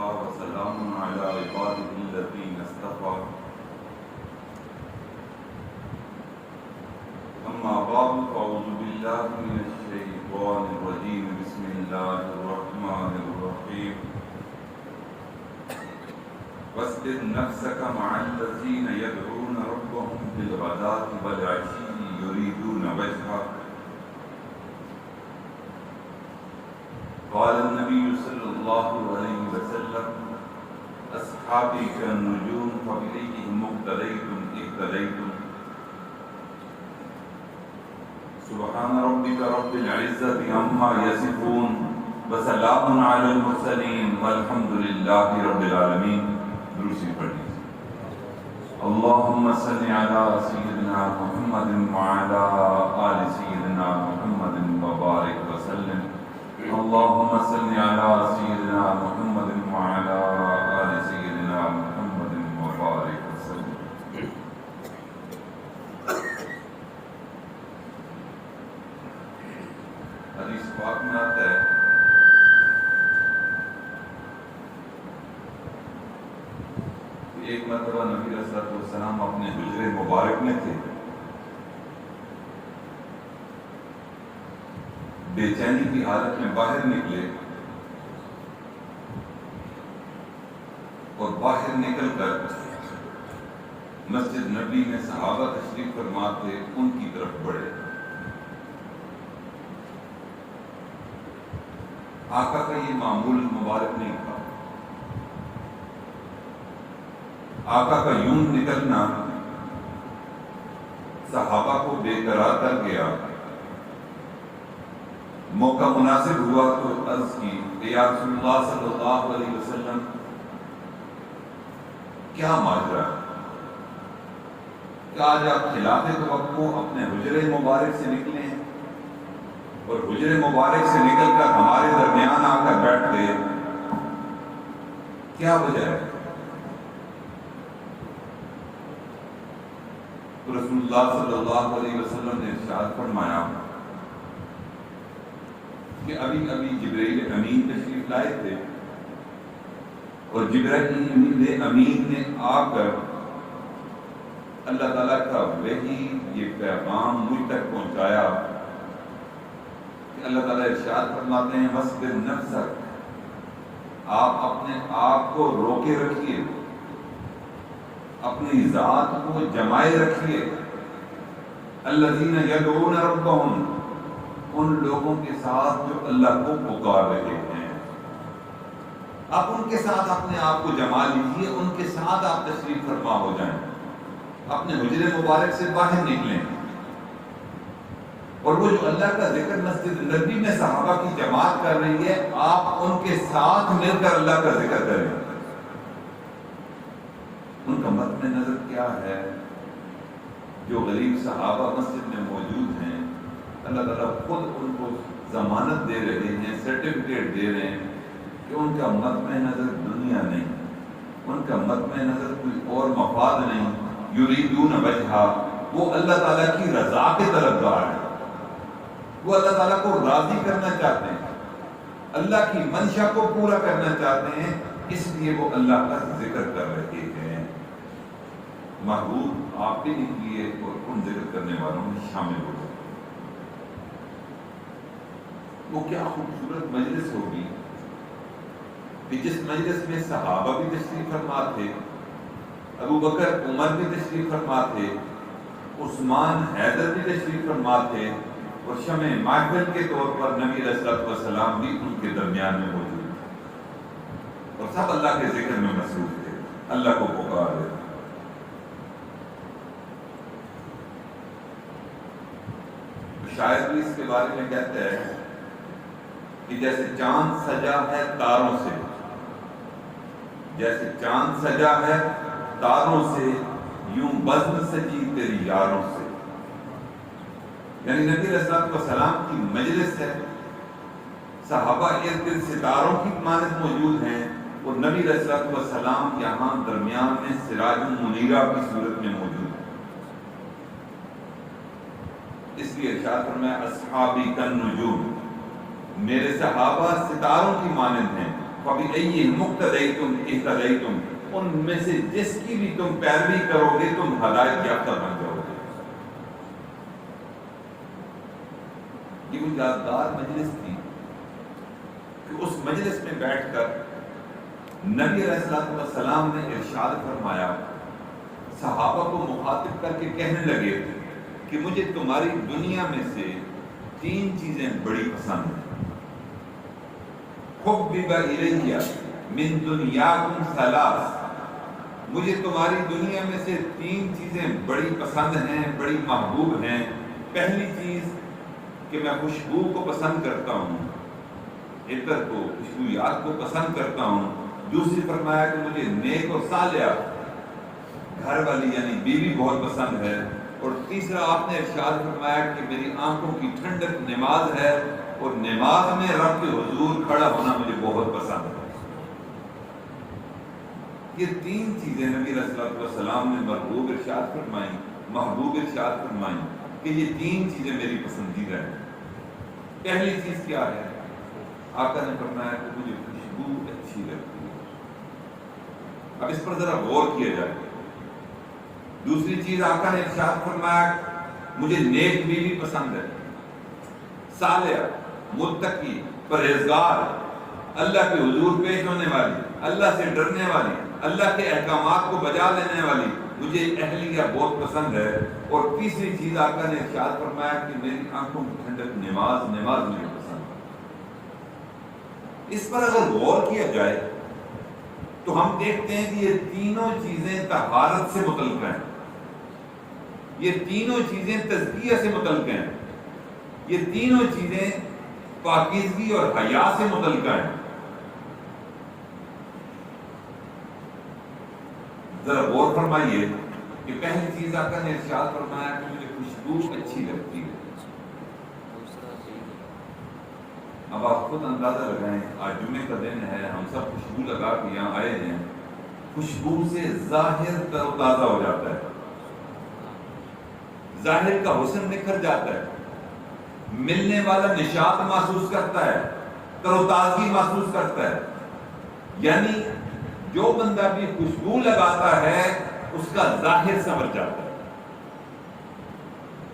وكفى وسلام على عباده الذين اصطفى أما بعد فأعوذ بالله من الشيطان الرجيم بسم الله الرحمن الرحيم واصبر نفسك مع الذين يدعون ربهم بالغداة والعشي يريدون وجهه قال النبي صلى الله عليه وسلم أصحابي كالنجوم فبأيهم اقتديتم اهتديتم سبحان ربك رب العزة عما يصفون وسلام على المرسلين والحمد لله رب العالمين. درود پڑھ لیجیے. اللهم صل على سيدنا محمد وعلى آل سيدنا محمد وبارك وسلم. اللهم صل على سيدنا محمد وعلى آل سيدنا محمد وبارك وسلم. حدیث پاک میں آتا ہے کہ ایک مرتبہ نبی علیہ الصلوۃ والسلام اپنے حجرے مبارک میں تھے. بے چینی کی حالت میں باہر نکلے اور باہر نکل کر مسجد نبی میں صحابہ تشریف فرما تھے ان کی طرف بڑھے. آقا کا یہ معمول مبارک نہیں تھا. آقا کا یوں نکلنا صحابہ کو بے قرار کر گیا. موقع مناسب ہوا تو عرض کی کہ یا رسول اللہ صلی اللہ علیہ وسلم کیا ماجرا ہے کہ آج آپ خلاف توقع اپنے حجرے مبارک سے نکلے ہیں اور حجرے مبارک سے نکل کر ہمارے درمیان آ کر بیٹھ گئے, کیا وجہ ہے؟ تو رسول اللہ صلی اللہ علیہ وسلم نے ارشاد فرمایا کہ ابھی جبرائیل امین تشریف لائے تھے اور جبرائیل امین نے آ کر اللہ تعالیٰ کا وحی یہ پیغام مجھ تک پہنچایا کہ اللہ تعالیٰ ارشاد فرماتے ہیں وَاصْبِرْ نَفْسَكَ, آپ اپنے آپ کو روکے رکھیے, اپنی ذات کو جمائے رکھیے. الَّذِينَ يَدْعُونَ رَبَّهُمْ, ان لوگوں کے ساتھ جو اللہ کو پکار رہے ہیں. آپ ان کے ساتھ اپنے آپ کو جما لیجیے, ان کے ساتھ آپ تشریف فرما ہو جائیں, اپنے حجرے مبارک سے باہر نکلیں اور وہ جو اللہ کا ذکر مسجد نبی میں صحابہ کی جماعت کر رہی ہے آپ ان کے ساتھ مل کر اللہ کا ذکر کریں. ان کا مد نظر کیا ہے؟ جو غریب صحابہ مسجد میں موجود ہیں اللہ تعالیٰ خود ان کو ضمانت دے رہے ہیں, سرٹیفکیٹ دے رہے ہیں کہ ان کا مطمع نظر دنیا نہیں, ان کا مطمع نظر کوئی اور مفاد نہیں. یریدون وجہا, وہ اللہ تعالیٰ کی رضا کے طلبگار ہیں, وہ اللہ تعالیٰ کو راضی کرنا چاہتے ہیں, اللہ کی منشا کو پورا کرنا چاہتے ہیں, اس لیے وہ اللہ کا ذکر کر رہے ہیں. محبوب آپ بھی نکلیے اور ان ذکر کرنے والوں میں شامل ہو جائے. وہ کیا خوبصورت مجلس ہوگی کہ جس مجلس میں صحابہ بھی تشریف فرما تھے, ابو بکر عمر بھی تشریف فرما تھے, عثمان حیدر بھی تشریف فرما تھے اور شمع محفل کے طور پر نبی علیہ الصلوۃ والسلام بھی ان کے درمیان میں موجود تھے اور سب اللہ کے ذکر میں مصروف تھے, اللہ کو پکار رہے تھے. شاعر بھی اس کے بارے میں کہتا ہے کہ جیسے چاند سجا ہے تاروں سے, جیسے چاند سجا ہے تاروں سے, یوں بزم سجی تیری یاروں سے. یعنی نبی علیہ الصلوۃ والسلام کی مجلس ہے, صحابہ ارد گرد ستاروں کی مانند موجود ہیں اور نبی علیہ الصلوۃ والسلام یہاں درمیان میں سراج منیرہ کی صورت میں موجود ہیں. اس لیے ارشاد فرمایا اصحابی کالنجوم, میرے صحابہ ستاروں کی مانند ہیں. فَبِأَيِّهِمْ مُقْتَدَيْتُمْ اهْتَدَيْتُمْ، ان میں سے جس کی بھی تم پیروی کرو گے تم ہدایت یافتہ بن جاؤ گے۔ یہ وہ یادگار مجلس تھی کہ اس مجلس میں بیٹھ کر نبی علیہ السلام نے ارشاد فرمایا، صحابہ کو مخاطب کر کے کہنے لگے کہ مجھے تمہاری دنیا میں سے 3 چیزیں بڑی پسند ہیں۔ حُبِّبَ إِلَيَّ مِن دُنْيَاكُمْ ثَلَاث، مجھے تمہاری دنیا میں سے 3 چیزیں بڑی پسند ہیں، بڑی محبوب ہیں۔ پہلی چیز کہ میں خوشبو کو پسند کرتا ہوں، عطر کو، خوشبویات کو پسند کرتا ہوں۔ دوسری فرمایا کہ مجھے نیک اور صالحہ گھر والی یعنی بیوی بہت پسند ہے۔ اور تیسرا آپ نے ارشاد فرمایا کہ میری آنکھوں کی ٹھنڈک نماز ہے، اور نماز میں رب کے حضور کھڑا ہونا مجھے بہت پسند ہے۔ یہ 3 چیزیں نبی علیہ السلام نے محبوب ارشاد فرمائیں کہ یہ 3 چیزیں میری پسندیدہ ہیں۔ پہلی چیز کیا ہے؟ آقا نے فرمایا کہ مجھے خوشبو اچھی لگتی ہے۔ اب اس پر ذرا غور کیا جائے۔ دوسری چیز آقا نے ارشاد فرمایا مجھے نیک بیوی پسند ہے، صالحہ، متقی، پرہیزگار، اللہ کے حضور پیش ہونے والی، اللہ سے ڈرنے والی، اللہ کے احکامات کو بجا لینے والی، مجھے اہلیہ بہت پسند ہے۔ اور تیسری چیز آقا نے ارشاد فرمایا کہ میری آنکھوں کی ٹھنڈک نماز مجھے پسند ہے۔ اس پر اگر غور کیا جائے تو ہم دیکھتے ہیں کہ یہ تینوں چیزیں طہارت سے متعلق ہیں، یہ تینوں چیزیں تزکیہ سے متعلق ہیں، یہ تینوں چیزیں پاکیزگی اور حیا سے متعلق ہیں۔ ذرا غور فرمائیے کہ پہلی چیز آقا نے ارشاد فرمایا کہ مجھے خوشبو اچھی لگتی ہے۔ اب آپ خود اندازہ لگائیں، آج جمعے کا دن ہے، ہم سب خوشبو لگا کے یہاں آئے ہیں، خوشبو سے ظاہر تر و تازہ ہو جاتا ہے، ظاہر کا حسن نکھر جاتا ہے، ملنے والا نشاط محسوس کرتا ہے، تر و تازگی محسوس کرتا ہے۔ یعنی جو بندہ بھی خوشبو لگاتا ہے اس کا ظاہر سنور جاتا ہے۔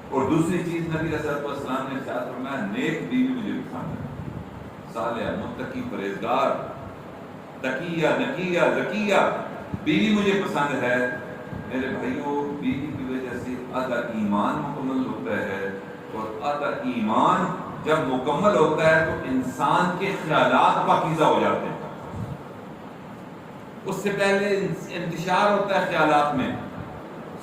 اور دوسری چیز نبی علیہ السلام نے ارشاد فرمایا نیک بیوی مجھے پسند ہے، صالحہ، متقی، پرہیزگار، تقیہ، نقیہ، ذکیہ بیوی مجھے پسند ہے۔ میرے بھائیوں، بیوی کی وجہ سے آدھا ایمان مکمل ہوتا ہے، اور آدھا ایمان جب مکمل ہوتا ہے تو انسان کے خیالات پاکیزہ ہو جاتے ہیں۔ اس سے پہلے انتشار ہوتا ہے خیالات میں،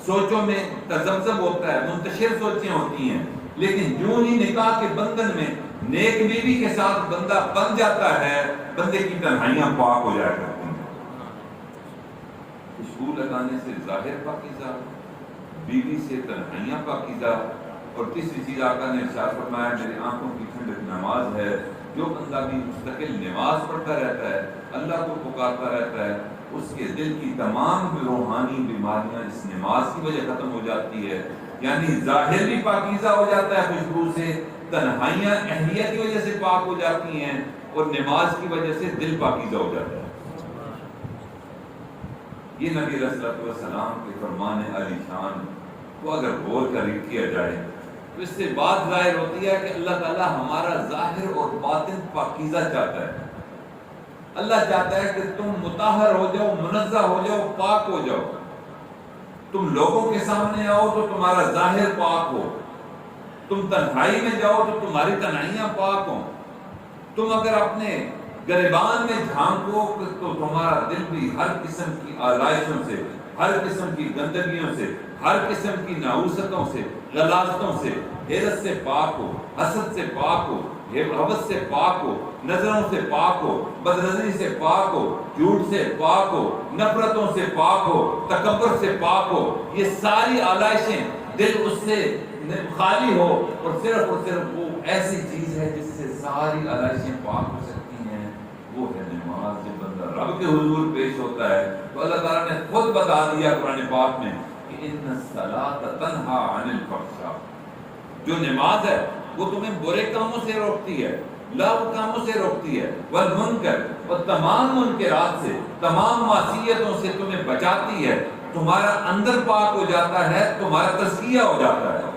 سوچوں میں تذبذب ہوتا ہے، منتشر سوچیں ہوتی ہیں، لیکن جو ہی نکاح کے بندھن میں نیک بیوی کے ساتھ بندہ بن جاتا ہے، بندے کی تنہائیاں پاک ہو جایا کرتی ہیں۔ خوشبو لگانے سے ظاہر پاکیزہ، بیوی سے تنہائیاں پاکیزہ۔ اور تیسری چیز آقا نے ارشاد فرمایا میری آنکھوں کی ٹھنڈک نماز ہے۔ جو بندہ بھی مستقل نماز پڑھتا رہتا ہے، اللہ کو پکارتا رہتا ہے، اس کے دل کی تمام روحانی بیماریاں اس نماز کی وجہ ختم ہو جاتی ہے۔ یعنی ظاہر بھی پاکیزہ ہو جاتا ہے خوشبو سے، تنہائیاں اہلیہ کی وجہ سے پاک ہو جاتی ہیں، اور نماز کی وجہ سے دل پاکیزہ ہو جاتا ہے۔ یہ نبی علیہ السلام کے فرمان عالی شان کو اگر غور کر کیا جائے تو اس سے بات ظاہر ہوتی ہے کہ اللہ تعالیٰ ہمارا ظاہر اور باطن پاکیزہ چاہتا ہے۔ اللہ چاہتا ہے کہ تم مطہر ہو جاؤ، منزہ ہو جاؤ، پاک ہو جاؤ۔ تم لوگوں کے سامنے آؤ تو تمہارا ظاہر پاک ہو، تم تنہائی میں جاؤ تو تمہاری تنہائیاں پاک ہوں، تم اگر اپنے گریبان میں جھانکو تو تمہارا دل بھی ہر قسم کی آلائشوں سے، ہر قسم کی گندگیوں سے، ہر قسم کی نحوستوں سے، غلاظتوں سے، حیرت سے پاک ہو، حسد سے پاک ہو، حوث سے پاک ہو، نظروں سے پاک ہو، بدنظری سے پاک ہو، جھوٹ سے پاک ہو، نفرتوں سے پاک ہو، تکبر سے پاک ہو۔ یہ ساری آلائشیں دل اس سے خالی ہو، اور صرف وہ ایسی چیز ہے جس سے ساری آلائشیں پاک ہو سکتی ہیں، وہ ہے نماز۔ جب بندہ رب کے حضور پیش ہوتا ہے تو اللہ تعالیٰ نے خود بتا دیا قرآن پاک میں کہ ان الصلاۃ تنہی عن الفحشاء، جو نماز ہے وہ تمہیں برے کاموں سے روکتی ہے، لاکھ کاموں سے روکتی ہے، والمنکر، اور تمام منکرات سے، تمام معصیتوں سے تمہیں بچاتی ہے، تمہارا اندر پاک ہو جاتا ہے، تمہارا تزکیہ ہو جاتا ہے۔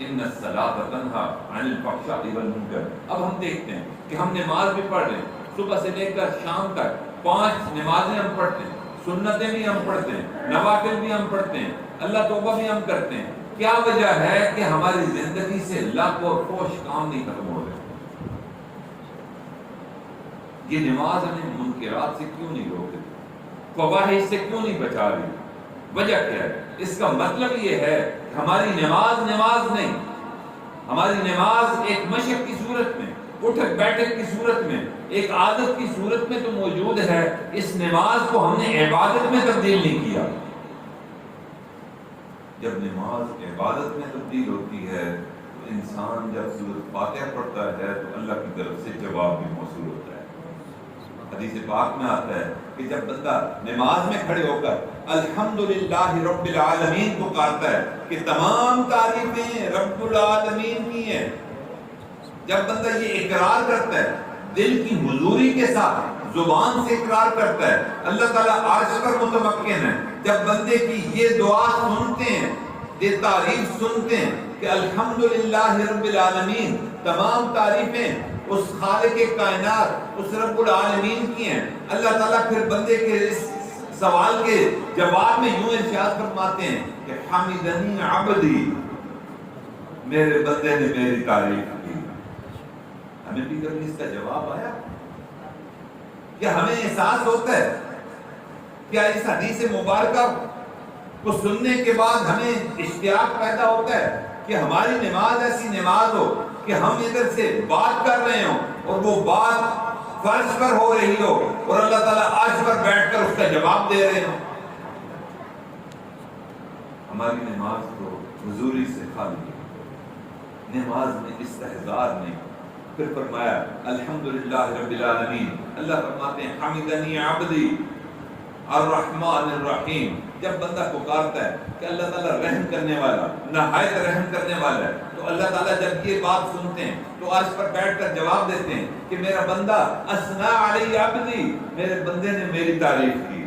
ان الصلاۃ تنہی عن الفحشاء والمنکر۔ اب ہم دیکھتے ہیں کہ ہم نماز بھی پڑھ رہے ہیں، صبح سے لے کر شام تک 5 نمازیں ہم پڑھتے ہیں، سنتیں بھی ہم پڑھتے ہیں، نوافل بھی ہم پڑھتے ہیں، اللہ توبہ بھی ہم کرتے ہیں۔ کیا وجہ ہے کہ ہماری زندگی سے لغو اور فحش کام نہیں ختم ہو رہے؟ یہ نماز ہمیں منکرات سے کیوں نہیں روک رہی، فواحش سے کیوں نہیں بچا رہی؟ وجہ کیا ہے؟ اس کا مطلب یہ ہے کہ ہماری نماز نماز نہیں، ہماری نماز ایک مشق کی صورت میں، اٹھک بیٹھک کی صورت میں، ایک عادت کی صورت میں تو موجود ہے۔ اس نماز کو ہم نے عبادت میں تبدیل نہیں کیا۔ جب نماز عبادت میں تبدیل ہوتی ہے تو انسان جب سورۃ فاتحہ پڑھتا ہے تو اللہ کی طرف سے جواب بھی موصول ہوتا ہے۔ حدیث پاک میں آتا ہے کہ جب بندہ نماز میں کھڑے ہو کر الحمدللہ رب العالمین پکارتا ہے کہ تمام تعریفیں رب العالمین کی ہیں، جب بندہ یہ اقرار کرتا ہے دل کی حضوری کے ساتھ، زبان سے اقرار کرتا ہے، اللہ تعالیٰ عرش پر متمکن ہے، جب بندے کی یہ دعا سنتے ہیں، یہ تعریف سنتے ہیں کہ الحمدللہ رب العالمین، تمام تعریفیں اس خالق کائنات، اس رب العالمین کی ہیں، اللہ تعالیٰ پھر بندے کے اس سوال کے جواب میں یوں ارشاد فرماتے ہیں کہ حمدنی عبدی، میرے بندے نے میری تعریف کی۔ ہمیں بھی کبھی اس کا جواب آیا؟ کیا ہمیں احساس ہوتا ہے؟ کیا اس حدیث مبارکہ کو سننے کے بعد ہمیں اشتیاق پیدا ہوتا ہے کہ ہماری نماز ایسی نماز ہو کہ ہم ادھر سے بات کر رہے ہوں اور وہ بات فرش پر ہو رہی ہو اور اللہ تعالیٰ عرش پر بیٹھ کر اس کا جواب دے رہے ہوں؟ ہماری نماز کو حضوری سے خالی ہے، نماز میں استحضار نہیں۔ پھر فرمایا الحمدللہ رب العالمین، اللہ فرماتے ہیں حمدنی عبدی الرحمن الرحیم۔ جب بندہ پکارتا ہے کہ اللہ تعالیٰ رحم کرنے والا، نہایت رحم کرنے والا ہے، تو اللہ تعالیٰ جب یہ بات سنتے ہیں تو عرش پر بیٹھ کر جواب دیتے ہیں کہ میرا بندہ اثنا علی عبدی، میرے بندے نے میری تعریف کی۔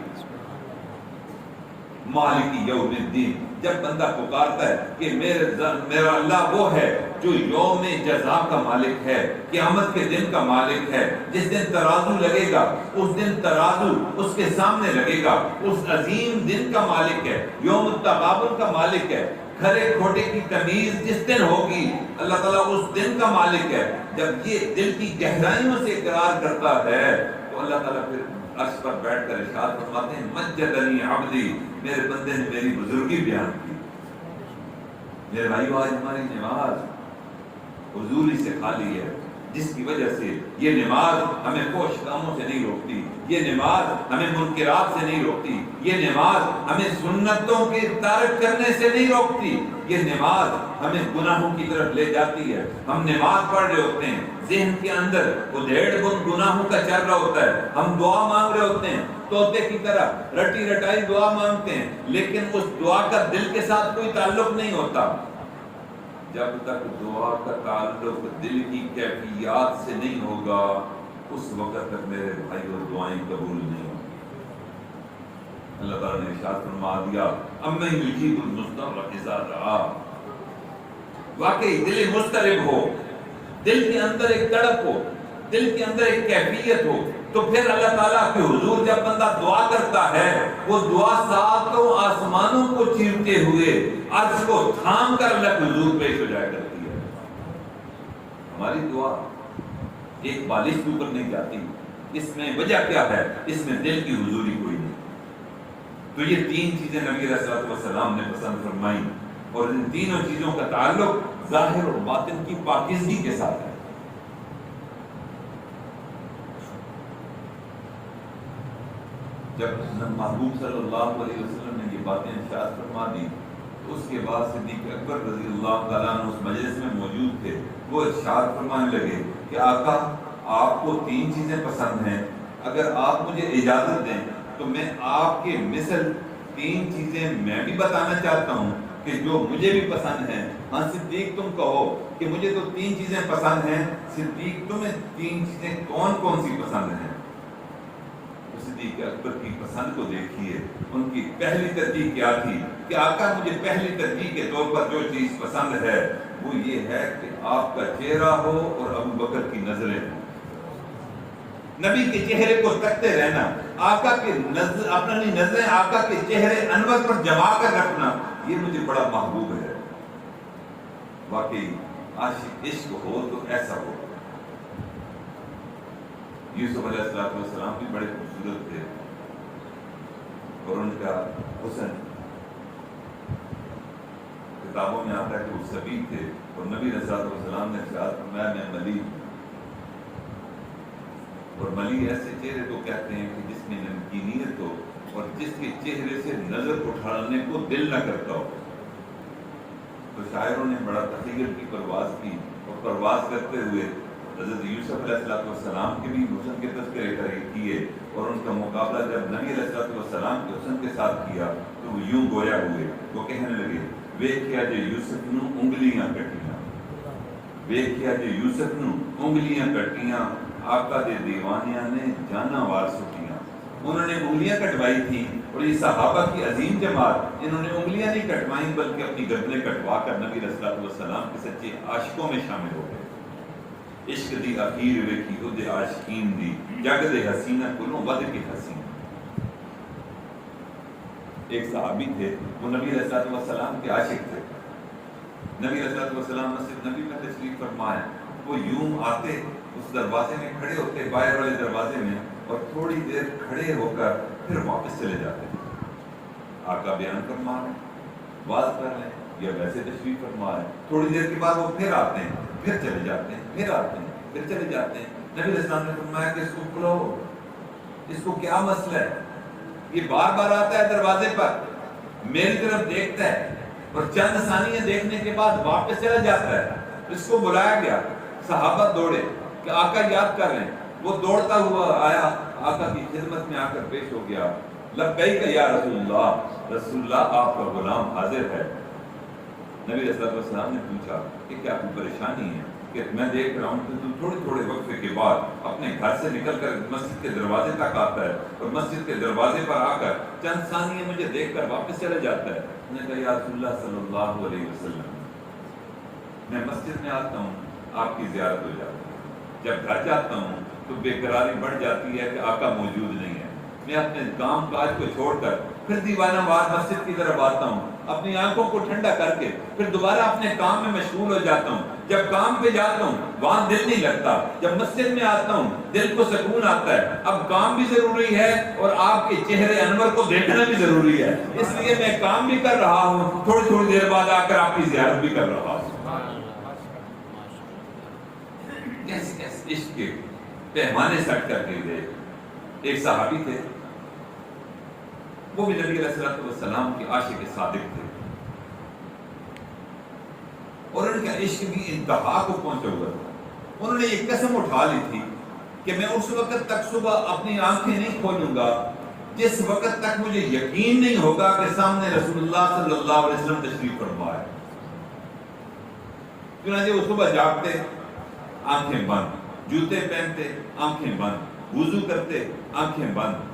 مالک یوم الدین، جب بندہ پکارتا ہے کہ میرا اللہ وہ ہے جو یوم جزا کا مالک ہے، قیامت کے دن کا مالک ہے، جس دن ترازو لگے گا، اس دن ترازو اس کے سامنے لگے گا، اس عظیم دن کا مالک ہے، یوم التغابن کا مالک ہے، کھرے کھوٹے کی تمیز جس دن ہوگی، اللہ تعالیٰ اس دن کا مالک ہے۔ جب یہ دل کی گہرائیوں سے اقرار کرتا ہے تو اللہ تعالیٰ پھر عرش پر بیٹھ کر ارشاد فرماتے ہیں مجدنی عبدی، میرے بندے نے میری بزرگی بیان کی۔ میرے بھائیو، آج ہماری نماز حضوری سے خالی ہے، جس کی وجہ سے یہ نماز ہمیں فحش کاموں سے نہیں روکتی، یہ نماز ہمیں منکرات سے نہیں روکتی، یہ نماز ہمیں سنتوں کے ترک کرنے سے نہیں روکتی، یہ نماز ہمیں گناہوں کی طرف لے جاتی ہے۔ ہم نماز پڑھ رہے ہوتے ہیں، ذہن کے اندر وہ 1.5 گن گناہوں کا چل رہا ہوتا ہے، ہم دعا مانگ رہے ہوتے ہیں، طوطے کی طرح رٹی رٹائی دعا مانگتے ہیں، لیکن اس دعا کا دل کے ساتھ کوئی تعلق نہیں ہوتا۔ جب تک دعا کا تعلق دل کی کیفیات سے نہیں ہوگا، اس وقت تک میرے بھائیو دعائیں قبول نہیں ہوں گی۔ اللہ تعالیٰ نے ارشاد فرما دیا امن یجیب المضطر اذا دعا۔ واقعی دل مضطرب ہو، دل کے اندر ایک تڑپ ہو، دل کے اندر ایک کیفیت ہو، تو پھر اللہ تعالیٰ کے حضور جب بندہ دعا کرتا ہے، وہ دعا ساتوں آسمانوں کو چیرتے ہوئے عرش کو تھام کر اللہ کے حضور پیش ہو جایا کرتی ہے۔ ہماری دعا ایک بالش کے اوپر نہیں جاتی، اس میں وجہ کیا ہے؟ اس میں دل کی حضوری کوئی نہیں۔ تو یہ 3 چیزیں نبی علیہ الصلوۃ والسلام نے پسند فرمائی، اور ان تینوں چیزوں کا تعلق ظاہر اور باطن کی پاکیزگی کے ساتھ ہے۔ جب محبوب صلی اللہ علیہ وسلم نے یہ باتیں ارشاد فرما دی تو اس کے بعد صدیق اکبر رضی اللہ تعالیٰ عنہ اس مجلس میں موجود تھے، وہ ارشاد فرمانے لگے کہ آقا آپ کو 3 چیزیں پسند ہیں، اگر آپ مجھے اجازت دیں تو میں آپ کے مثل 3 چیزیں میں بھی بتانا چاہتا ہوں کہ جو مجھے بھی پسند ہیں. ہاں صدیق تم کہو کہ مجھے تو 3 چیزیں پسند ہیں، صدیق تمہیں 3 چیزیں کون کون سی پسند ہیں؟ تو صدیق اکبر کی پسند کو دیکھیے، ان کی پہلی ترجیح کیا تھی کہ آقا مجھے پہلی ترجیح کے طور پر جو چیز پسند ہے وہ یہ ہے کہ آپ کا چہرہ ہو اور ابو بکر کی نظریں ہوں. نبی کے چہرے کو تکتے رہنا، آقا کے اپنی نظریں آقا کے چہرے انور پر جما کر رکھنا، یہ مجھے بڑا محبوب ہے. واقعی عاشق عشق ہو تو ایسا ہو. یوسف علیہ السلام بھی بڑے خوبصورت تھے اور ان کا حسن کتابوں میں آتا ہے کہ وہ سبھی تھے، اور نبی علیہ السلام نے ارشاد فرمایا میں ملی. اور ملی ایسے چہرے کو کہتے ہیں کہ جس میں نمکینیت ہو اور جس کے چہرے سے نظر اٹھانے کو دل نہ کرتا ہو. تو شاعروں نے بڑا تخیل کی پرواز کی، اور پرواز کرتے ہوئے حضرت یوسف علیہ السلام کے بھی حسن کے تذکرے کیے، اور ان کا مقابلہ جب نبی علیہ السلام کے حسن کے ساتھ کیا تو وہ یوں گویا ہوئے. وہ کہنے لگے ویکھیا جے یوسف نو انگلیاں کٹیاں، ویکھیا جے یوسف نو انگلیاں کٹیاں، آقا دے دیوانیاں نے جانا وار سٹیاں. انہوں نے انگلیاں کٹوائی تھیں، اور یہ صحابہ کی عظیم جماعت انہوں نے انگلیاں نہیں کٹوائیں بلکہ اپنی گردنیں کٹوا کر نبی علیہ السلام کے سچے عاشقوں میں شامل ہو گئے. عشق دی اخیر ویکھی اودے عاشقین دی، جگ دے حسینہ کولوں ود کے حسین. ایک صحابی تھے، وہ نبی علیہ السلام کے عاشق تھے. نبی علیہ السلام مسجد نبی میں تشریف فرمائے، وہ یوں آتے اس دروازے میں کھڑے ہوتے، باہر والے دروازے میں، اور تھوڑی دیر کھڑے ہو کر پھر واپس چلے جاتے. آقا بیان فرما رہے ہیں، واز کر لیں یا ویسے تشریف فرما رہے ہیں، تھوڑی دیر کے بعد وہ پھر آتے ہیں، پھر چلے جاتے ہیں، پھر آتے ہیں، پھر چلے جاتے ہیں. نبی علیہ السلام نے فرمایا کہ اس کو کھلو، اس کو کیا مسئلہ ہے؟ یہ بار بار آتا ہے دروازے پر، میری طرف دیکھتا ہے اور چند ثانیہ دیکھنے کے بعد واپس چلا جاتا ہے. اس کو بلایا گیا، صحابہ دوڑے کہ آقا یاد کر لیں. وہ دوڑتا ہوا آیا، آقا کی خدمت میں آ کر پیش ہو گیا. لبیک یا رسول اللہ، رسول اللہ آپ کا غلام حاضر ہے. نبی علیہ السلام نے پوچھا کہ کیا کوئی پریشانی ہے؟ کہ میں دیکھ رہا ہوں کہ تو تھوڑے تھوڑے وقفے کے بعد اپنے گھر سے نکل کر مسجد کے دروازے تک آتا ہے، اور مسجد کے دروازے پر آ کر چند ثانیے مجھے دیکھ کر واپس چلا جاتا ہے. میں نے کہا یا رسول اللہ صلی اللہ علیہ وسلم، میں مسجد میں آتا ہوں آپ کی زیارت ہو جاتی ہے، جب گھر جاتا ہوں تو بے قراری بڑھ جاتی ہے کہ آقا موجود نہیں ہے. میں اپنے کام کاج کو چھوڑ کر پھر دیوانہ وار مسجد کی طرف آتا ہوں، اپنی آنکھوں کو ٹھنڈا کر کے پھر دوبارہ اپنے کام میں مشغول ہو جاتا ہوں. جب کام پہ جاتا ہوں وہاں دل نہیں لگتا، جب مسجد میں آتا ہوں دل کو سکون آتا ہے. اب کام بھی ضروری ہے اور آپ کے چہرے انور کو دیکھنا بھی ضروری ہے، اس لیے میں کام بھی کر رہا ہوں، تھوڑی تھوڑی دیر بعد آ کر آپ کی زیارت بھی کر رہا ہوں. کیسے کیسے عشق کے پیمانے سٹ کر کے دے. ایک صحابی تھے، وہ بھی نبی علیہ السلام کے عاشق صادق تھے، اور ان کا عشق بھی انتہا کو پہنچا ہوا تھا. انہوں نے یہ قسم اٹھا لی تھی کہ میں اس وقت تک صبح اپنی آنکھیں نہیں کھولوں گا جس وقت تک مجھے یقین نہیں ہوگا کہ سامنے رسول اللہ صلی اللہ علیہ وسلم تشریف فرما ہے. چنانچہ وہ صبح جاگتے آنکھیں بند، جوتے پہنتے آنکھیں بند، وضو کرتے آنکھیں بند،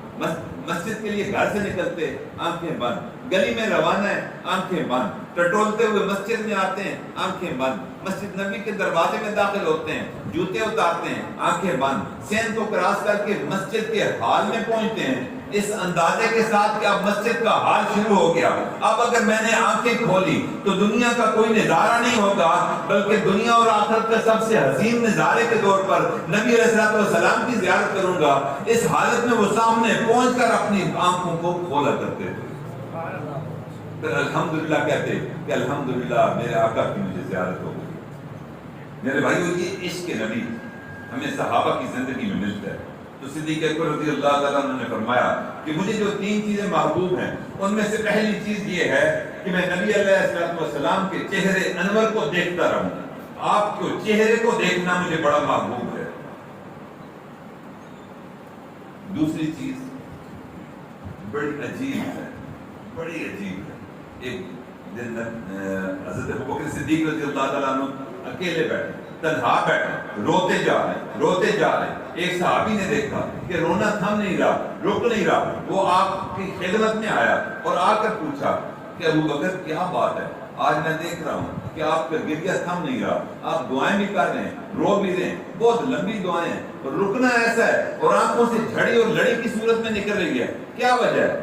مسجد کے لیے گھر سے نکلتے آنکھیں بند، گلی میں روانہ ہے آنکھیں بند، ٹٹولتے ہوئے مسجد میں آتے ہیں آنکھیں بند، مسجد نبی کے دروازے میں داخل ہوتے ہیں جوتے اتارتے ہیں آنکھیں بند، سین کو کراس کر کے مسجد کے ہال میں پہنچتے ہیں اس اندازے کے ساتھ کہ اب مسجد کا حال شروع ہو گیا. اب اگر میں نے آنکھیں کھولی تو دنیا کا کوئی نظارہ نہیں ہوگا بلکہ دنیا اور آخرت کا سب سے حسین نظارے کے طور پر نبی علیہ السلام کی زیارت کروں گا. اس حالت میں وہ سامنے پہنچ کر اپنی آنکھوں کو کھولا کرتے تھے، پھر الحمدللہ کہتے کہ الحمدللہ میرے آقا کی مجھے زیارت ہو گئی. میرے بھائیو، یہ عشق نبی ہمیں صحابہ کی زندگی میں ملتا ہے. تو صدیق اکبر رضی اللہ تعالیٰ عنہ نے فرمایا کہ مجھے جو 3 چیزیں محبوب ہیں ان میں سے پہلی چیز یہ ہے کہ میں نبی علیہ السلام کے چہرے انور کو دیکھتا رہوں. آپ کے چہرے کو دیکھنا مجھے بڑا محبوب ہے. دوسری چیز بڑی عجیب ہے، بڑی عجیب ہے. ایک دن حضرت ابوبکر صدیق رضی اللہ تعالیٰ عنہ اکیلے بیٹھے، تنہا بیٹھے، روتے جا رہے ہیں۔ ایک صحابی نے دیکھا کہ رونا تھم نہیں رہا، رک نہیں رہا، وہ آپ کی خدمت میں آیا اور آ کر پوچھا کہ ابوبکر کیا بات ہے؟ آج میں دیکھ رہا ہوں کہ آپ کا گریہ تھم نہیں رہا، آپ دعائیں بھی کر رہے ہیں، رو بھی رہے ہیں، بہت لمبی دعائیں ہیں، اور رکنا ایسا ہے اور آنکھوں سے جھڑی اور لڑی کی صورت میں نکل رہی ہے، کیا وجہ ہے؟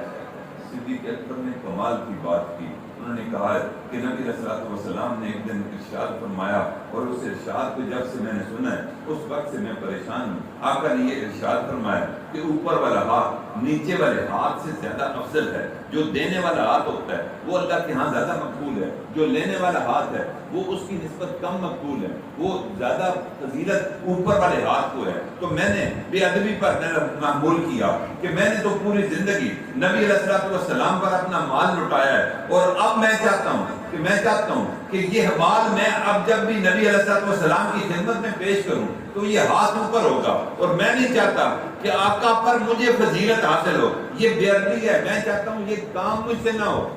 صدیق اکبر نے کمال کی بات کی، انہوں نے کہا کہ نبی علیہ الصلوۃ والسلام نے ایک دن ارشاد فرمایا، اور اس ارشاد کو جب سے میں نے سنا ہے اس وقت سے میں پریشان ہوں۔ آقا نے یہ ارشاد فرمایا کہ اوپر والا ہاتھ نیچے والے ہاتھ سے زیادہ افضل ہے۔ جو دینے والا ہاتھ ہوتا ہے وہ اللہ کے ہاں زیادہ مقبول ہے، جو لینے والا ہاتھ ہے وہ اس کی نسبت کم مقبول ہے، وہ زیادہ فضیلت اوپر والے ہاتھ کو ہے۔ تو میں نے بے ادبی پر معمول کیا کہ میں نے تو پوری زندگی نبی علیہ الصلوۃ والسلام پر اپنا مال لٹایا ہے، اور اب میں چاہتا ہوں کہ یہ مال میں اب جب بھی نبی علیہ الصلوۃ والسلام کی خدمت میں پیش کروں تو یہ ہاتھ اوپر ہوگا، اور میں نہیں چاہتا کہ آقا پر مجھے فضیلت حاصل ہو، یہ بے ادبی ہے، میں چاہتا ہوں یہ کام مجھ سے نہ ہو،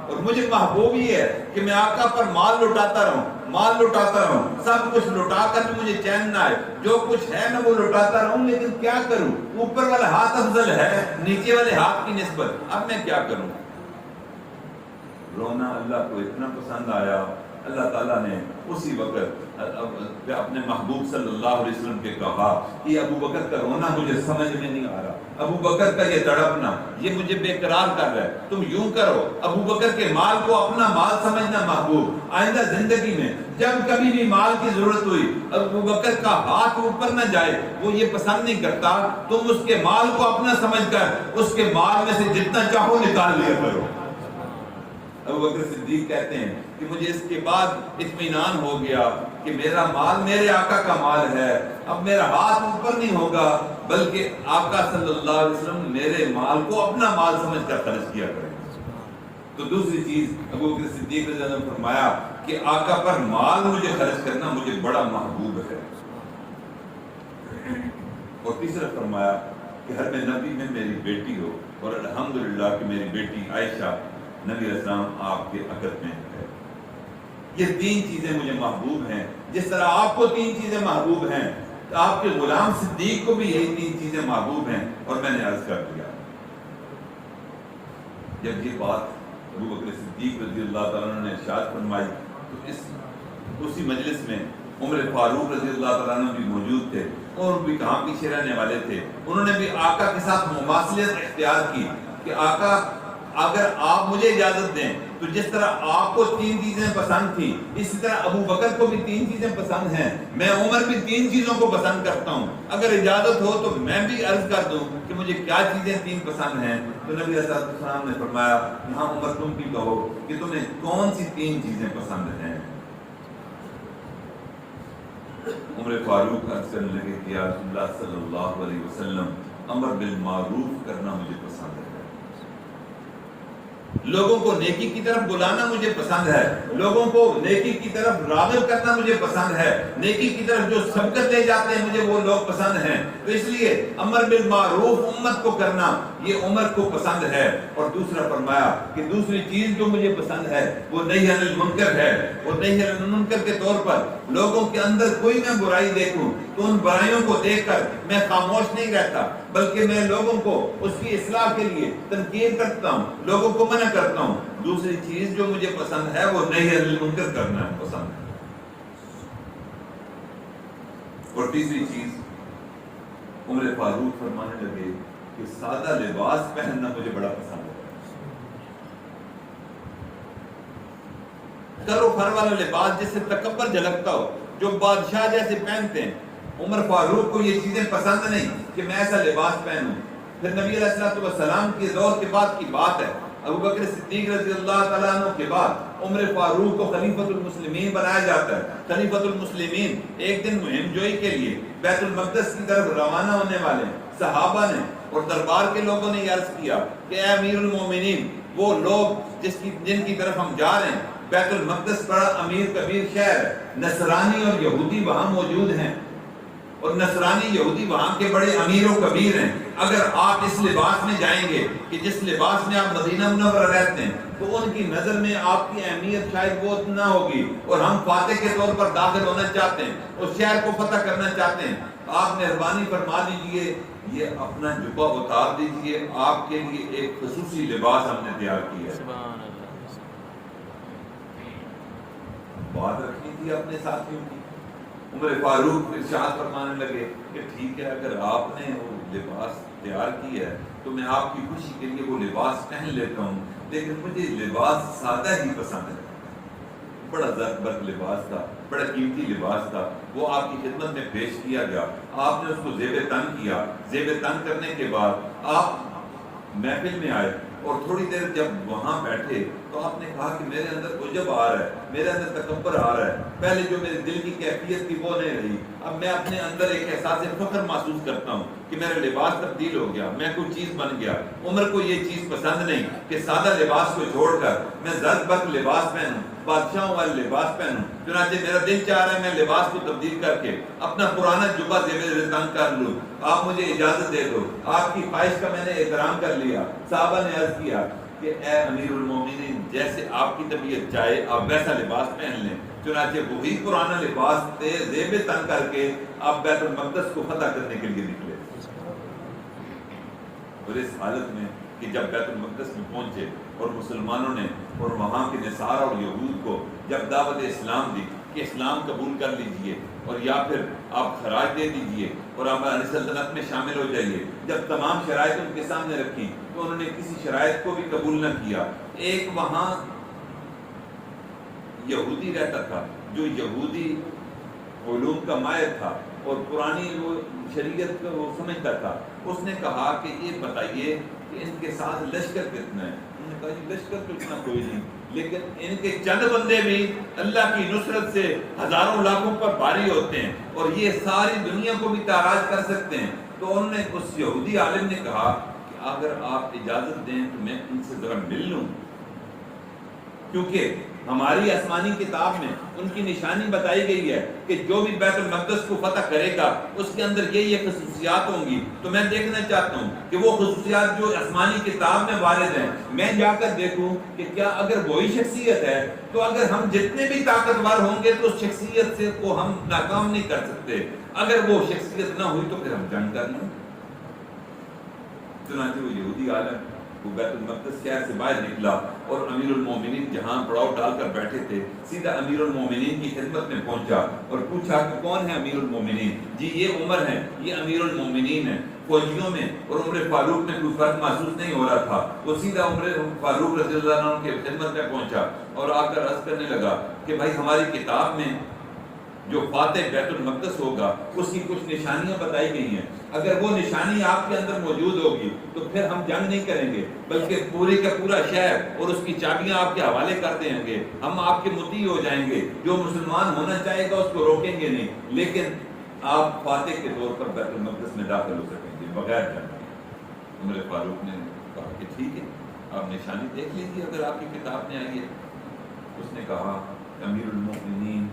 اور مجھے محبوب ہی ہے کہ میں آقا پر مال لٹاتا رہوں، سب کچھ لٹا کر بھی مجھے چین نہ آئے، جو کچھ ہے میں وہ لٹاتا رہوں، لیکن کیا کروں؟ اوپر والا ہاتھ افضل ہے نیچے والے ہاتھ کی نسبت، اب میں کیا کروں؟ رونا اللہ کو اتنا پسند آیا، اللہ تعالیٰ نے اسی وقت اپنے محبوب صلی اللہ علیہ وسلم کے کہا کہ ابو بکر کا رونا مجھے سمجھ میں نہیں آ رہا، ابو بکر کا یہ تڑپنا یہ مجھے بے قرار کر رہا ہے، تم یوں کرو، ابو بکر کے مال کو اپنا مال سمجھنا محبوب، آئندہ زندگی میں جب کبھی بھی مال کی ضرورت ہوئی ابو بکر کا ہاتھ اوپر نہ جائے، وہ یہ پسند نہیں کرتا، تم اس کے مال کو اپنا سمجھ کر اس کے مال میں سے جتنا چاہو نکال لیا کرو۔ ابو بکر صدیق کہتے ہیں کہ مجھے اس کے بعد اطمینان ہو گیا کہ میرا مال میرے آقا کا مال ہے، اب میرا ہاتھ اوپر نہیں ہوگا، بلکہ آقا صلی اللہ علیہ وسلم میرے مال کو اپنا مال سمجھ کر خرچ کیا کریں۔ تو دوسری چیز ابو بکر صدیق رضی اللہ عنہ نے فرمایا کہ آقا پر مال مجھے خرچ کرنا مجھے بڑا محبوب ہے، اور تیسرا فرمایا کہ ہر میں نبی میں میری بیٹی ہو، اور الحمدللہ کہ میری بیٹی عائشہ نبی علیہ السلام آپ کے عقد میں ہے۔ یہ تین چیزیں مجھے محبوب ہیں، جس طرح آپ کو تین چیزیں محبوب ہیں، تو آپ کے غلام صدیق کو بھی یہی تین چیزیں محبوب ہیں، اور میں نے عرض کر دیا۔ جب یہ بات ابو بکر صدیق رضی اللہ تعالیٰ عنہ نے ارشاد فرمائی تو اسی مجلس میں عمر فاروق رضی اللہ تعالیٰ عنہ بھی موجود تھے، اور بھی کہاں پیچھے رہنے والے تھے، انہوں نے بھی آقا کے ساتھ مماثلت اختیار کی کہ آقا اگر آپ مجھے اجازت دیں تو جس طرح آپ کو تین چیزیں پسند تھیں اسی طرح ابو بکر کو بھی تین چیزیں پسند ہیں، میں عمر بھی تین چیزوں کو پسند کرتا ہوں، اگر اجازت ہو تو میں بھی عرض کر دوں کہ مجھے کیا چیزیں تین پسند ہیں۔ تو نبی علیہ السلام نے فرمایا یہاں عمر تم بھی کہو کہ تمہیں کون سی تین چیزیں پسند ہیں؟ عمر فاروق عرض کرنے لگے کہ یا رسول اللہ صلی اللہ علیہ وسلم، امر بالمعروف کرنا مجھے پسند ہے، لوگوں کو نیکی کی طرف بلانا مجھے پسند ہے، لوگوں کو نیکی کی طرف راغب کرنا مجھے پسند ہے، نیکی کی طرف جو سبقت لے جاتے ہیں مجھے وہ لوگ پسند ہیں، تو اس لیے امر بالمعروف امت کو کرنا یہ عمر کو پسند ہے۔ اور دوسرا فرمایا کہ دوسری چیز جو مجھے پسند ہے وہ نہی عن المنکر ہے، اور نہی عن المنکر کے طور پر لوگوں کے اندر کوئی میں برائی دیکھوں تو ان برائیوں کو دیکھ کر میں خاموش نہیں رہتا، بلکہ میں لوگوں کو اس کی اصلاح کے لیے تنقید کرتا ہوں، لوگوں کو منع کرتا ہوں۔ دوسری چیز جو مجھے پسند ہے وہ نہی عن المنکر کرنا پسند ہے، اور تیسری چیز عمر فاروق فرمانے لگے کہ سادہ لباس پہننا مجھے بڑا پسند ہے، کرو فر والا لباس جس سے تکبر جھلکتا ہو، جو بادشاہ جیسے پہنتے ہیں، عمر فاروق کو یہ چیزیں پسند نہیں کہ میں ایسا لباس پہنوں۔ پھر نبی علیہ الصلوۃ والسلام کے دور کے بعد کی بات ہے، ابو بکر صدیق رضی اللہ تعالیٰ عنہ کے بعد عمر فاروق کو خلیفۃ المسلمین بنایا جاتا ہے۔ خلیفۃ المسلمین ایک دن مہم جوئی کے لیے بیت المقدس کی طرف روانہ ہونے والے صحابہ نے اور دربار کے لوگوں نے عرض کیا کہ اے امیر المومنین، وہ لوگ جن کی طرف ہم جا رہے ہیں، بیت المقدس بڑا امیر کبیر شہر ہے، نصرانی اور یہودی وہاں موجود ہیں، اور نصرانی یہودی وہاں کے بڑے امیر و کبیر ہیں. اگر آپ اس لباس میں جائیں گے کہ جس لباس میں آپ مدینہ منورہ رہتے ہیں تو ان کی نظر میں آپ کی اہمیت شاید بہت نہ ہوگی. اور ہم فاتح کے طور پر داخل ہونا چاہتے ہیں, اس شہر کو فتح کرنا چاہتے ہیں. آپ مہربانی فرما دیجئے یہ اپنا جبہ اتار دیجئے, آپ کے لیے ایک خصوصی لباس ہم نے تیار کیا ہے. بات رکھنی تھی اپنے ساتھیوں کی. عمر فاروق ارشاد فرمانے لگے کہ ٹھیک ہے, اگر آپ نے وہ لباس تیار کی ہے تو میں آپ کی خوشی کے لیے وہ لباس پہن لیتا ہوں, لیکن مجھے لباس سادہ ہی پسند ہے. بڑا زرد برق لباس تھا, بڑا قیمتی لباس تھا, وہ آپ کی خدمت میں پیش کیا گیا. آپ نے اس کو زیب تن کیا. زیب تن کرنے کے بعد آپ محفل میں آئے اور تھوڑی دیر جب وہاں بیٹھے تو آپ نے کہا کہ میرے اندر عجب آ رہا ہے, میرے اندر تکبر آ رہا ہے. پہلے جو میرے دل کی کیفیت تھی وہ نہیں رہی, اب میں اپنے اندر ایک احساس فخر محسوس کرتا ہوں کہ میرا لباس تبدیل ہو گیا, میں کوئی چیز بن گیا. عمر کو یہ چیز پسند نہیں کہ سادہ لباس کو چھوڑ کر میں زرد برق لباس پہنوں, بادشاہوں والے لباس پہنوں. چنانچہ میرا دل چاہ رہا ہے میں لباس کو تبدیل کر کے اپنا پرانا جبہ زیب تن کر لوں. آپ مجھے اجازت دے دو. آپ کی خواہش کا میں نے احترام کر لیا. صحابہ نے عرض کیا کہ اے امیر المومنین, جیسے آپ کی طبیعت چاہے آپ ویسا لباس پہن لیں. چنانچہ وہی پرانا لباس زیب تن کر کے آپ بیت المقدس کو فتح کرنے کے لیے نکلے. اور اس حالت میں کہ جب بیت المقدس میں پہنچے اور مسلمانوں نے اور وہاں کے نصارہ اور یہود کو جب دعوت اسلام دی کہ اسلام قبول کر لیجئے اور یا پھر آپ خراج دے دیجئے اور آپ علی سلطنت میں شامل ہو جائیے, جب تمام شرائط ان کے سامنے رکھی تو انہوں نے کسی شرائط کو بھی قبول نہ کیا. ایک وہاں یہودی رہتا تھا جو یہودی علوم کا ماہر تھا اور پرانی وہ شریعت کو وہ سمجھتا تھا. اس نے کہا کہ یہ بتائیے کہ ان کے ساتھ لشکر کتنا ہے. انہوں نے کہا جی لشکر تو اتنا کوئی نہیں, لیکن ان کے چند بندے بھی اللہ کی نصرت سے ہزاروں لاکھوں پر بھاری ہوتے ہیں اور یہ ساری دنیا کو بھی تاراج کر سکتے ہیں. تو انہوں نے اس یہودی عالم نے کہا کہ اگر آپ اجازت دیں تو میں ان سے ذرا مل لوں, کیونکہ ہماری آسمانی کتاب میں ان کی نشانی بتائی گئی ہے کہ جو بھی بیت المقدس کو فتح کرے گا اس کے اندر یہ خصوصیات ہوں گی. تو میں دیکھنا چاہتا ہوں کہ وہ خصوصیات جو آسمانی کتاب میں وارد ہیں میں جا کر دیکھوں کہ کیا اگر وہی شخصیت ہے تو اگر ہم جتنے بھی طاقتور ہوں گے تو اس شخصیت سے کو ہم ناکام نہیں کر سکتے. اگر وہ شخصیت نہ ہوئی تو پھر ہم جنگ کر لیں. چنانچہ وہ یہودی عالم وہ بیت المقدس شہر سے باہر نکلا اور امیر المومنین جہاں پڑاؤ ڈال کر بیٹھے تھے سیدھا امیر المومنین کی خدمت میں پہنچا اور پوچھا کہ کون ہے امیر المومنین؟ جی یہ عمر ہے, یہ امیر المومنین ہے. فوجیوں میں اور عمر فاروق میں کوئی فرق محسوس نہیں ہو رہا تھا. وہ سیدھا عمر فاروق رضی اللہ عنہ کی خدمت میں پہنچا اور آ کر عرض کرنے لگا کہ بھائی ہماری کتاب میں جو فاتح بیت المقدس ہوگا اس کی کچھ نشانیاں بتائی گئی ہیں. اگر وہ نشانی آپ کے اندر موجود ہوگی تو پھر ہم جنگ نہیں کریں گے بلکہ پورے کا پورا شہر اور اس کی چابیاں آپ کے حوالے کر دیں گے. ہم آپ کے مطیع ہو جائیں گے. جو مسلمان ہونا چاہے گا اس کو روکیں گے نہیں, لیکن آپ فاتح کے طور پر بیت المقدس میں داخل ہو سکیں گے بغیر جنگ. عمر فاروق نے کہا کہ ٹھیک ہے آپ نشانی دیکھ لیجیے اگر آپ کی کتاب میں آئی ہے. اس نے کہا امیر المومنین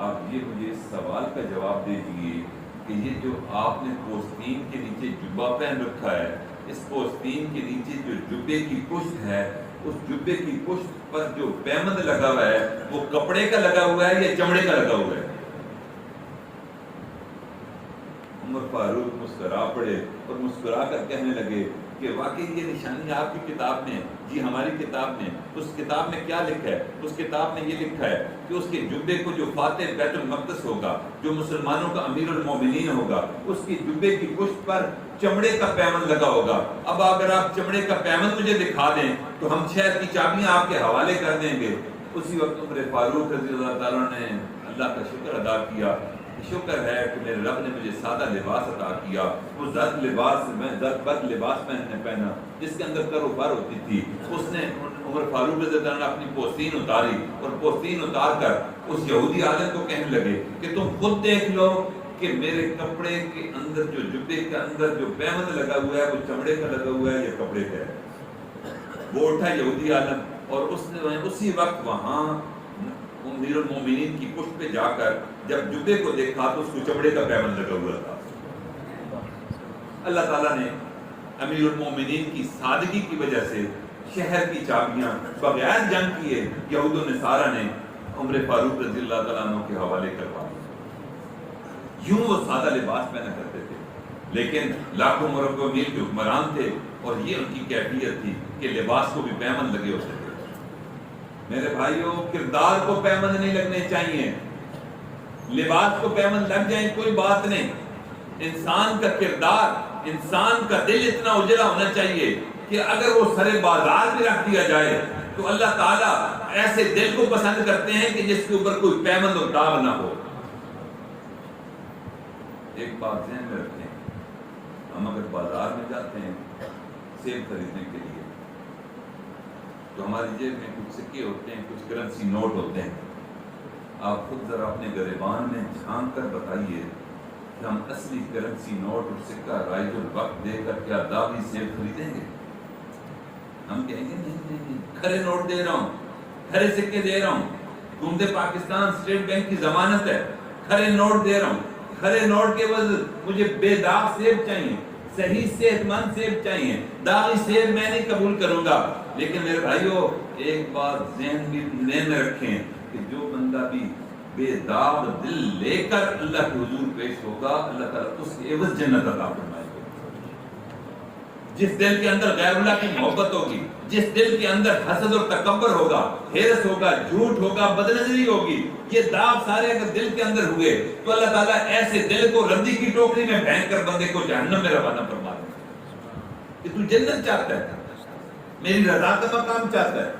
آپ یہ مجھے اس سوال کا جواب دے دیجیے کہ یہ جو آپ نے پوستین کے نیچے جبہ پہن رکھا ہے, اس پوستین کے نیچے جو جبے کی پشت ہے اس جبے کی پشت پر جو پیمند لگا ہوا ہے وہ کپڑے کا لگا ہوا ہے یا چمڑے کا لگا ہوا ہے؟ عمر فاروق مسکرا پڑے اور مسکرا کر کہنے لگے کہ واقعی یہ نشانی آپ کی کتاب میں. جی ہماری کتاب میں. اس کتاب میں کیا لکھا ہے؟ اس کتاب میں یہ لکھا ہے کہ اس کے جبے کو جو فاتح بیت المقدس ہوگا, جو مسلمانوں کا امیر المومنین ہوگا, اس کی جبے کی پشت پر چمڑے کا پیمند لگا ہوگا. اب اگر آپ چمڑے کا پیمند مجھے دکھا دیں تو ہم شہر کی چابیاں آپ کے حوالے کر دیں گے. اسی وقت عمر فاروق رضی اللہ تعالیٰ نے اللہ کا شکر ادا کیا. شکر ہے کہ میرے رب نے مجھے سادہ لباس عطا کیا. وہ زرد لباس میں زرد برق لباس پہنا جس کے اندر کر و فر ہوتی تھی. اس نے عمر فاروق رضی اللہ عنہ اپنی پوستین اتاری اور پوستین اتار کر اس یہودی عالم کو کہنے لگے کہ تم خود دیکھ لو کہ میرے کپڑے کے اندر جو جبے کے اندر جو پیمند لگا ہوا ہے وہ چمڑے کا لگا ہوا ہے یا کپڑے کا ہے. وہ اٹھا یہودی عالم اور اس نے اسی وقت وہاں امیر المومنین کی پشت پہ جا کر جب جبے کو دیکھا تو اس کو چمڑے کا پیمن لگا ہوا تھا. اللہ تعالیٰ نے امیر المومنین کی سادگی کی وجہ سے شہر کی چابیاں بغیر جنگ کیے یہود و نصارہ نے عمر فاروق رضی اللہ تعالیٰ عنہ کے حوالے کروا دی. یوں وہ سادہ لباس پہنا کرتے تھے لیکن لاکھوں مربع میل کے حکمران تھے اور یہ ان کی کیفیت تھی کہ لباس کو بھی پیمن لگے ہوتے تھے. میرے بھائیوں کردار کو پیمن نہیں لگنے چاہیے. لباس کو پیمن لگ جائیں کوئی بات نہیں. انسان کا کردار انسان کا دل اتنا اجلا ہونا چاہیے کہ اگر وہ سرے بازار میں رکھ دیا جائے تو اللہ تعالیٰ ایسے دل کو پسند کرتے ہیں کہ جس کے اوپر کوئی پیمن اور داغ نہ ہو. ایک بات ذہن میں رکھیں, ہم اگر بازار میں جاتے ہیں سیب خریدنے کے لیے تو ہماری جیب میں کچھ سکے ہوتے ہیں, کچھ کرنسی نوٹ ہوتے ہیں. آپ خود ذرا اپنے گریبان میں جھانک کر بتائیے کہ ہم اصلی کرنسی نوٹ اور سکہ رائج الوقت دے کر کیا داغی سیب خریدیں گے؟ ہم کہیں گے نہیں, کھرے نوٹ دے رہا ہوں, کھرے سکے دے رہا ہوں, حکومت پاکستان اسٹیٹ بینک کی ضمانت ہے, کھرے نوٹ دے رہا ہوں. کھرے نوٹ کے عوض مجھے بے داغ سیب چاہیے, صحیح صحت مند سیب چاہیے. داغی سیب میں نہیں قبول کروں گا. لیکن میرے بھائیوں ایک بات ذہن میں رکھیں کہ جو بندہ بھی بے داغ دل لے کر اللہ کے حضور پیش ہوگا اللہ تعالیٰ اس کے عوض جنت عطا فرمائے گا. جس دل کے اندر غیر اللہ کی محبت ہوگی, جس دل کے اندر حسد اور تکبر ہوگا, حرص ہوگا, جھوٹ ہوگا, بدنظری ہوگی, یہ داغ سارے اگر دل کے اندر ہوئے تو اللہ تعالیٰ ایسے دل کو ردی کی ٹوکری میں پھینک کر بندے کو جہنم میں روانہ فرما دے کہ تو جنت چاہتا ہے, میری رضا کا مقام چاہتا ہے.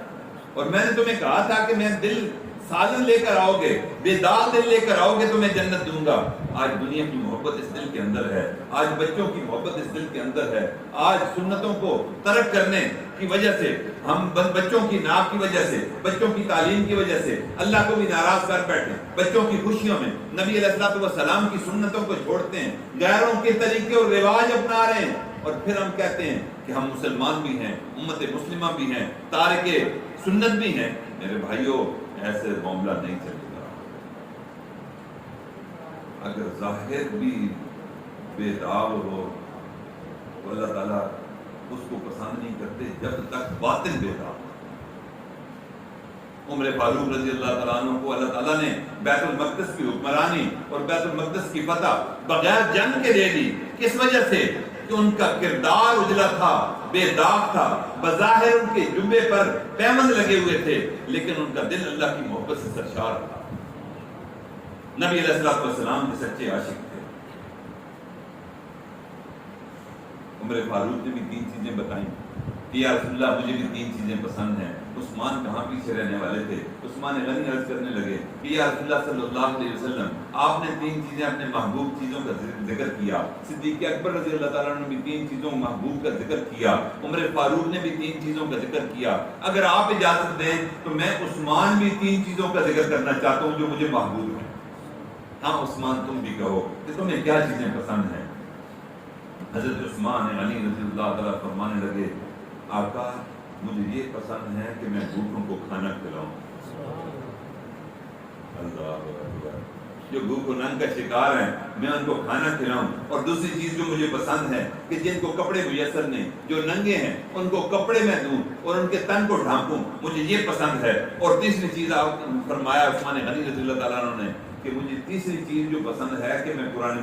اور میں نے تمہیں کہا تھا کہ میں دل سالن لے کر آؤ گے, بے داغ دل لے کر آؤ گے تو میں جنت دوں گا. آج دنیا کی محبت اس دل کے اندر ہے, آج بچوں کی محبت اس دل کے اندر ہے. آج سنتوں کو ترک کرنے کی وجہ سے, ہم بچوں کی ناک کی وجہ سے, بچوں کی تعلیم کی وجہ سے اللہ کو بھی ناراض کر بیٹھے. بچوں کی خوشیوں میں نبی علیہ الصلوۃ والسلام کی سنتوں کو چھوڑتے ہیں, غیروں کے طریقے اور رواج اپنا رہے ہیں, اور پھر ہم کہتے ہیں کہ ہم مسلمان بھی ہیں, امت مسلمہ بھی ہیں, تارک سنت بھی ہیں. میرے بھائیوں ایسے معاملہ نہیں چلے گا. اگر ظاہر بھی بے داغ ہو تو اللہ تعالیٰ اس کو پسند نہیں کرتے جب تک باطن بے داغ. عمر فاروق رضی اللہ تعالیٰ عنہ کو اللہ تعالیٰ نے بیت المقدس کی حکمرانی اور بیت المقدس کی فتح بغیر جنگ کے دے دی. کس وجہ سے؟ کہ ان کا کردار اجلا تھا, بے داغ تھا. بظاہر ان کے جبے پر پیمند لگے ہوئے تھے لیکن ان کا دل اللہ کی محبت سے سرشار تھا. نبی علیہ الصلوۃ والسلام کے سچے عاشق تھے. عمر فاروق نے بھی 3 چیزیں بتائیں کہ یا رسول اللہ مجھے بھی 3 چیزیں پسند ہیں. عثمان کہاں پیچھے رہنے والے تھے. عثمان غنی عرض کرنے لگے کہ یا رسول اللہ صلی اللہ علیہ وسلم آپ نے 3 چیزیں اپنے محبوب چیزوں کا ذکر کیا. صدیق اکبر رضی اللہ تعالیٰ نے بھی 3 چیزوں محبوب کا ذکر کیا. عمر فاروق نے بھی 3 چیزوں کا ذکر کیا. اگر آپ اجازت دیں تو میں عثمان بھی 3 چیزوں کا ذکر کرنا چاہتا ہوں جو مجھے محبوب ہیں. ہاں عثمان تم بھی کہو کہ تمہیں کیا چیزیں پسند ہیں. حضرت عثمان غنی رضی اللہ تعالیٰ فرمانے لگے آقا مجھے یہ پسند ہے کہ میں بھوکوں کو کھانا کھلاؤں. اللہ اکبر, جو بھوک و ننگ کا شکار ہیں میں ان کو کھانا کھلاؤں. اور دوسری چیز جو مجھے پسند ہے کہ جن کو کپڑے میسر نہیں, جو ننگے ہیں ان کو کپڑے میں دوں اور ان کے تن کو ڈھانپوں, مجھے یہ پسند ہے. اور تیسری چیز آپ فرمایا عثمان غنی رضی اللہ تعالیٰ عنہ نے کہ مجھے تیسری چیز جو پسند ہے کہ میں قرآن